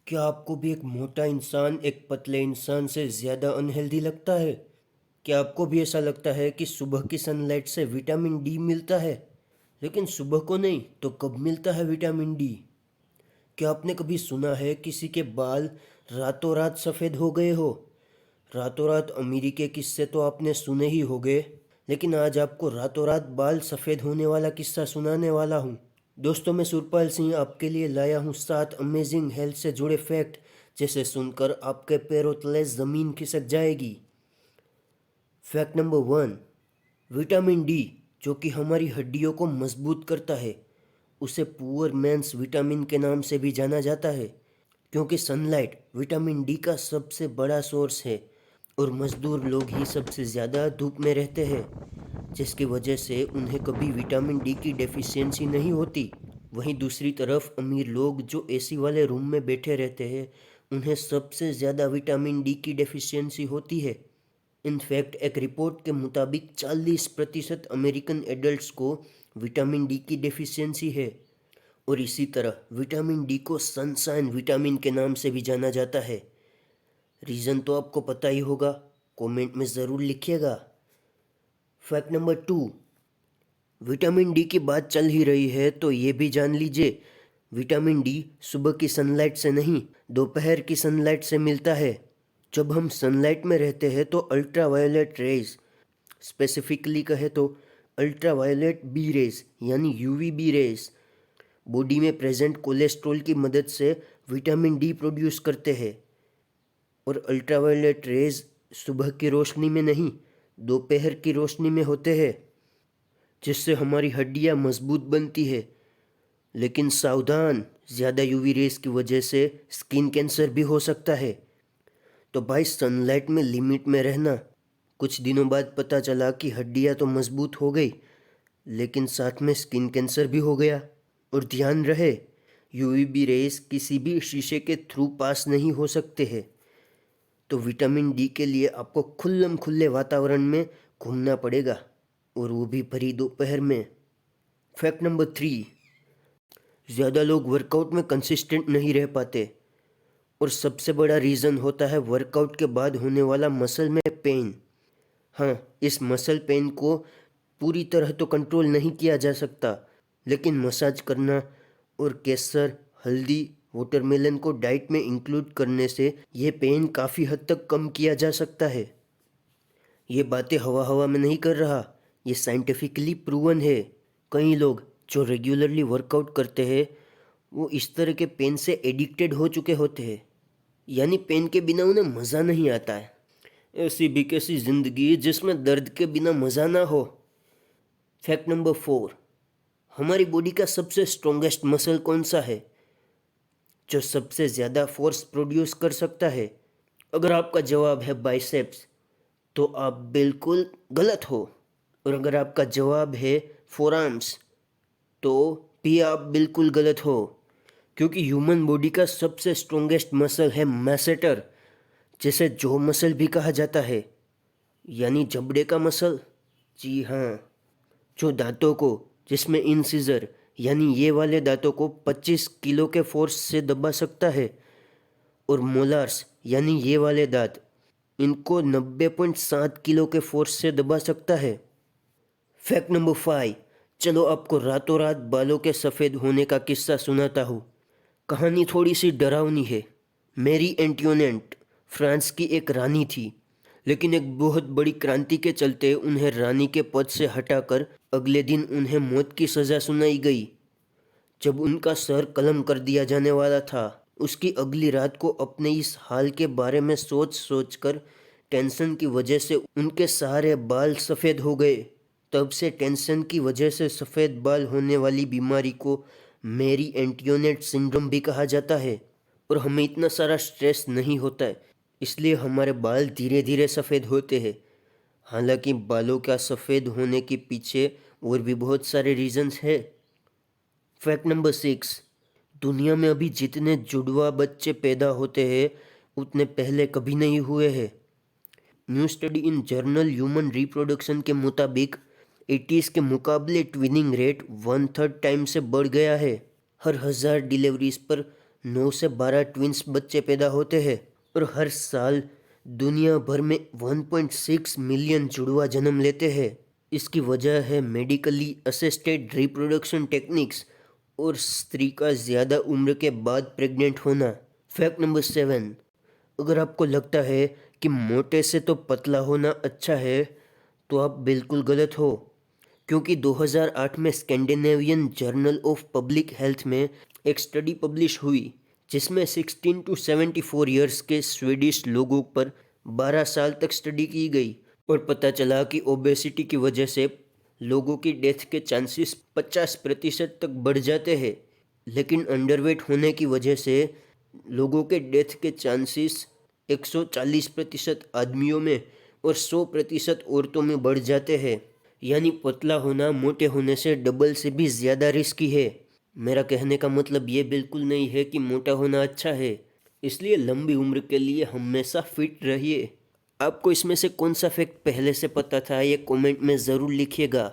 क्या आपको भी एक मोटा इंसान एक पतले इंसान से ज़्यादा अनहेल्दी लगता है? क्या आपको भी ऐसा लगता है कि सुबह की सनलाइट से विटामिन डी मिलता है, लेकिन सुबह को नहीं तो कब मिलता है विटामिन डी? क्या आपने कभी सुना है किसी के बाल रातों रात सफ़ेद हो गए हो? रातों रात अमीरी के किस्से तो आपने सुने ही होंगे, लेकिन आज आपको रातों रात बाल सफ़ेद होने वाला किस्सा सुनाने वाला हूँ। दोस्तों, मैं सुरपाल सिंह आपके लिए लाया हूँ 7 अमेजिंग हेल्थ से जुड़े फैक्ट, जैसे सुनकर आपके पैरों तले ज़मीन खिसक जाएगी। Fact number 1। विटामिन डी, जो कि हमारी हड्डियों को मजबूत करता है, उसे पुअर मैंस विटामिन के नाम से भी जाना जाता है, क्योंकि सनलाइट विटामिन डी का सबसे बड़ा सोर्स है और मजदूर लोग ही सबसे ज़्यादा धूप में रहते हैं, जिसकी वजह से उन्हें कभी विटामिन डी की डेफिशिएंसी नहीं होती। वहीं दूसरी तरफ अमीर लोग जो एसी वाले रूम में बैठे रहते हैं, उन्हें सबसे ज़्यादा विटामिन डी की डेफिशिएंसी होती है। इनफैक्ट एक रिपोर्ट के मुताबिक 40% अमेरिकन एडल्ट्स को विटामिन डी की डेफिशिएंसी है। और इसी तरह विटामिन डी को सनशाइन विटामिन के नाम से भी जाना जाता है। रीज़न तो आपको पता ही होगा, कमेंट में ज़रूर लिखिएगा। Fact number 2। विटामिन डी की बात चल ही रही है तो ये भी जान लीजिए, विटामिन डी सुबह की सनलाइट से नहीं, दोपहर की सनलाइट से मिलता है। जब हम सनलाइट में रहते हैं तो अल्ट्रावायलेट रेज, स्पेसिफिकली कहे तो अल्ट्रावायलेट बी रेज यानी यूवी बी रेज, बॉडी में प्रेजेंट कोलेस्ट्रॉल की मदद से विटामिन डी प्रोड्यूस करते हैं। और अल्ट्रावायलेट रेज सुबह की रोशनी में नहीं, दोपहर की रोशनी में होते हैं, जिससे हमारी हड्डियां मजबूत बनती है। लेकिन सावधान, ज़्यादा यूवी रेस की वजह से स्किन कैंसर भी हो सकता है। तो भाई सनलाइट में लिमिट में रहना। कुछ दिनों बाद पता चला कि हड्डियां तो मजबूत हो गई, लेकिन साथ में स्किन कैंसर भी हो गया। और ध्यान रहे, यूवीबी रेस किसी भी शीशे के थ्रू पास नहीं हो सकते हैं। तो विटामिन डी के लिए आपको खुल्लम खुल्ले वातावरण में घूमना पड़ेगा, और वो भी भरी दोपहर में। Fact number 3। ज़्यादा लोग वर्कआउट में कंसिस्टेंट नहीं रह पाते, और सबसे बड़ा रीज़न होता है वर्कआउट के बाद होने वाला मसल में पेन। हाँ, इस मसल पेन को पूरी तरह तो कंट्रोल नहीं किया जा सकता, लेकिन मसाज करना और केसर, हल्दी, वाटरमेलन को डाइट में इंक्लूड करने से ये पेन काफ़ी हद तक कम किया जा सकता है। ये बातें हवा हवा में नहीं कर रहा, ये साइंटिफिकली प्रूवन है। कई लोग जो रेगुलरली वर्कआउट करते हैं, वो इस तरह के पेन से एडिक्टेड हो चुके होते हैं, यानी पेन के बिना उन्हें मज़ा नहीं आता है। ऐसी भी कैसी ज़िंदगी जिसमें दर्द के बिना मज़ा ना हो। Fact number 4। हमारी बॉडी का सबसे स्ट्रॉन्गेस्ट मसल कौन सा है, जो सबसे ज़्यादा फोर्स प्रोड्यूस कर सकता है? अगर आपका जवाब है बाइसेप्स, तो आप बिल्कुल गलत हो। और अगर आपका जवाब है फोरआर्म्स, तो भी आप बिल्कुल गलत हो, क्योंकि ह्यूमन बॉडी का सबसे स्ट्रॉन्गेस्ट मसल है मैसेटर, जिसे जो मसल भी कहा जाता है, यानी जबड़े का मसल। जी हाँ, जो दांतों को, जिसमें इंसिजर यानी ये वाले दांतों को 25 किलो के फोर्स से दबा सकता है, और मोलार्स यानी ये वाले दांत, इनको 90.7 किलो के फोर्स से दबा सकता है। Fact number 5। चलो आपको रातों रात बालों के सफ़ेद होने का किस्सा सुनाता हूँ। कहानी थोड़ी सी डरावनी है। मैरी एंटोनेट फ्रांस की एक रानी थी, लेकिन एक बहुत बड़ी क्रांति के चलते उन्हें रानी के पद से हटाकर अगले दिन उन्हें मौत की सज़ा सुनाई गई। जब उनका सर कलम कर दिया जाने वाला था, उसकी अगली रात को अपने इस हाल के बारे में सोच सोच कर टेंशन की वजह से उनके सारे बाल सफ़ेद हो गए। तब से टेंशन की वजह से सफ़ेद बाल होने वाली बीमारी को मैरी एंटोनेट सिंड्रोम भी कहा जाता है। और हमें इतना सारा स्ट्रेस नहीं होता है, इसलिए हमारे बाल धीरे धीरे सफ़ेद होते हैं। हालांकि बालों का सफ़ेद होने के पीछे और भी बहुत सारे रीजंस हैं। Fact number 6। दुनिया में अभी जितने जुड़वा बच्चे पैदा होते हैं, उतने पहले कभी नहीं हुए हैं। New study in journal human reproduction के मुताबिक 80s के मुकाबले ट्विनिंग रेट 1/3 टाइम से बढ़ गया है। हर 1000 डिलीवरीज पर 9 से 12 ट्विंस बच्चे पैदा होते हैं और हर साल दुनिया भर में 1.6 मिलियन जुड़वा जन्म लेते हैं। इसकी वजह है मेडिकली असिस्टेड रिप्रोडक्शन टेक्निक्स और स्त्री का ज़्यादा उम्र के बाद प्रेग्नेंट होना। फैक्ट नंबर 7, अगर आपको लगता है कि मोटे से तो पतला होना अच्छा है तो आप बिल्कुल गलत हो, क्योंकि 2008 में Scandinavian journal of public health में एक स्टडी पब्लिश हुई जिसमें 16 टू 74 ईयर्स के स्वीडिश लोगों पर 12 साल तक स्टडी की गई और पता चला कि ओबेसिटी की वजह से लोगों की डेथ के चांसेस 50% तक बढ़ जाते हैं, लेकिन अंडरवेट होने की वजह से लोगों के डेथ के चांसेस 140% आदमियों में और 100% औरतों में बढ़ जाते हैं। यानी पतला होना मोटे होने से डबल से भी ज़्यादा रिस्की है। मेरा कहने का मतलब ये बिल्कुल नहीं है कि मोटा होना अच्छा है, इसलिए लंबी उम्र के लिए हमेशा फिट रहिए। आपको इसमें से कौन सा फैक्ट पहले से पता था, ये कमेंट में ज़रूर लिखिएगा।